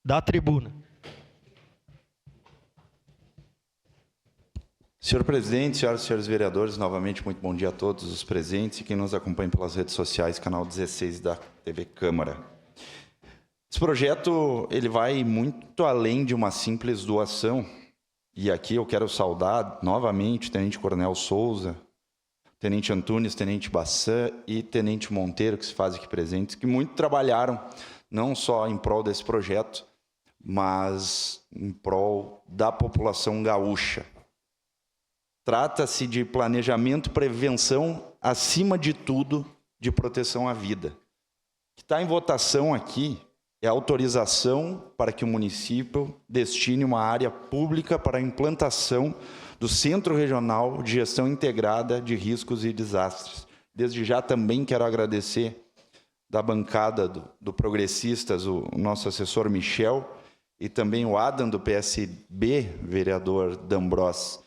Da tribuna. Senhor presidente, senhoras e senhores vereadores, novamente muito bom dia a todos os presentes e quem nos acompanha pelas redes sociais, canal 16 da TV Câmara. Esse projeto ele vai muito além de uma simples doação. E aqui eu quero saudar novamente o Tenente Coronel Souza, Tenente Antunes, Tenente Bassan e Tenente Monteiro, que se fazem aqui presentes, que muito trabalharam, não só em prol desse projeto, mas em prol da população gaúcha. Trata-se de planejamento e prevenção, acima de tudo, de proteção à vida. O que está em votação aqui é a autorização para que o município destine uma área pública para a implantação do Centro Regional de Gestão Integrada de Riscos e Desastres. Desde já também quero agradecer da bancada do Progressistas, o nosso assessor Michel, e também o Adam do PSB, vereador D'Ambros,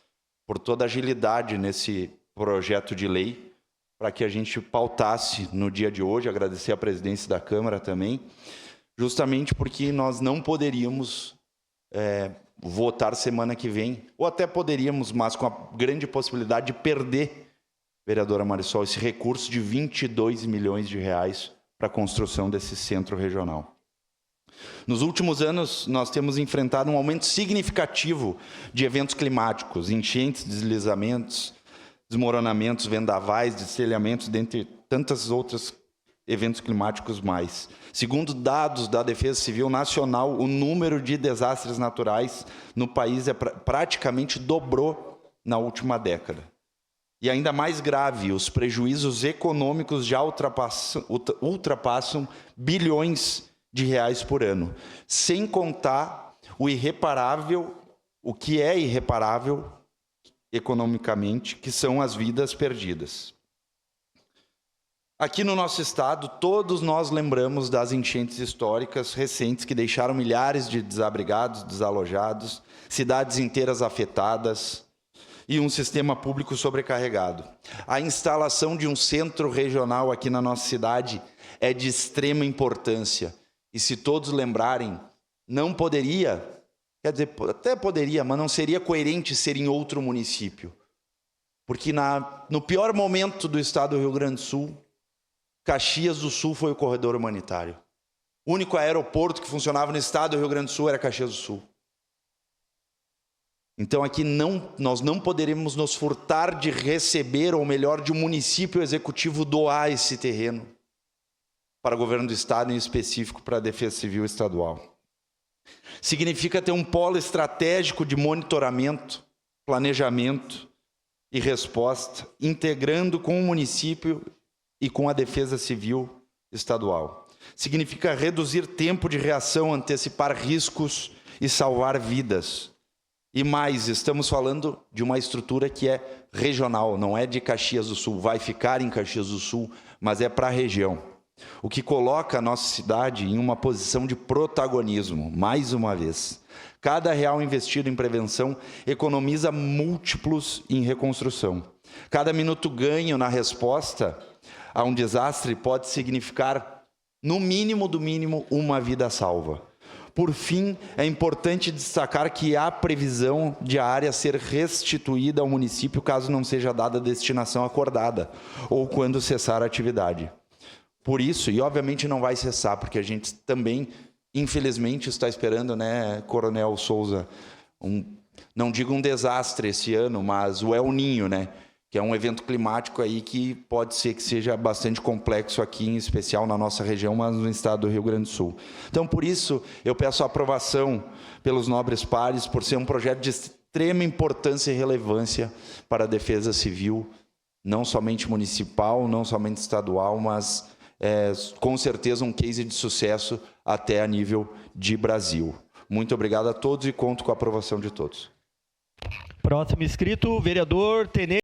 por toda a agilidade nesse projeto de lei, para que a gente pautasse no dia de hoje, agradecer a presidência da Câmara também, justamente porque nós não poderíamos votar semana que vem, ou até poderíamos, mas com a grande possibilidade de perder, vereadora Marisol, esse recurso de 22 milhões de reais para a construção desse centro regional. Nos últimos anos, nós temos enfrentado um aumento significativo de eventos climáticos, enchentes, deslizamentos, desmoronamentos, vendavais, destelhamentos, dentre tantos outros eventos climáticos mais. Segundo dados da Defesa Civil Nacional, o número de desastres naturais no país praticamente dobrou na última década. E ainda mais grave, os prejuízos econômicos já ultrapassam bilhões de reais por ano, sem contar o irreparável, o que é irreparável economicamente, que são as vidas perdidas. Aqui no nosso estado, todos nós lembramos das enchentes históricas recentes que deixaram milhares de desabrigados, desalojados, cidades inteiras afetadas e um sistema público sobrecarregado. A instalação de um centro regional aqui na nossa cidade é de extrema importância. E se todos lembrarem, não poderia, quer dizer, até poderia, mas não seria coerente ser em outro município. Porque no pior momento do estado do Rio Grande do Sul, Caxias do Sul foi o corredor humanitário. O único aeroporto que funcionava no estado do Rio Grande do Sul era Caxias do Sul. Então aqui nós não poderemos nos furtar de receber, ou melhor, de um município executivo doar esse terreno para o governo do estado, em específico para a Defesa Civil Estadual. Significa ter um polo estratégico de monitoramento, planejamento e resposta, integrando com o município e com a Defesa Civil Estadual. Significa reduzir tempo de reação, antecipar riscos e salvar vidas. E mais, estamos falando de uma estrutura que é regional, não é de Caxias do Sul, vai ficar em Caxias do Sul, mas é para a região. O que coloca a nossa cidade em uma posição de protagonismo, mais uma vez. Cada real investido em prevenção economiza múltiplos em reconstrução. Cada minuto ganho na resposta a um desastre pode significar, no mínimo do mínimo, uma vida salva. Por fim, é importante destacar que há previsão de a área ser restituída ao município caso não seja dada a destinação acordada, ou quando cessar a atividade. Por isso, e obviamente não vai cessar, porque a gente também, infelizmente, está esperando, né, Coronel Souza, não digo um desastre esse ano, mas o El Niño, né, que é um evento climático aí que pode ser que seja bastante complexo aqui, em especial na nossa região, mas no estado do Rio Grande do Sul. Então, por isso, eu peço a aprovação pelos nobres pares, por ser um projeto de extrema importância e relevância para a Defesa Civil, não somente municipal, não somente estadual, mas com certeza um case de sucesso até a nível de Brasil. Muito obrigado a todos e conto com a aprovação de todos. Próximo inscrito, vereador Tenente.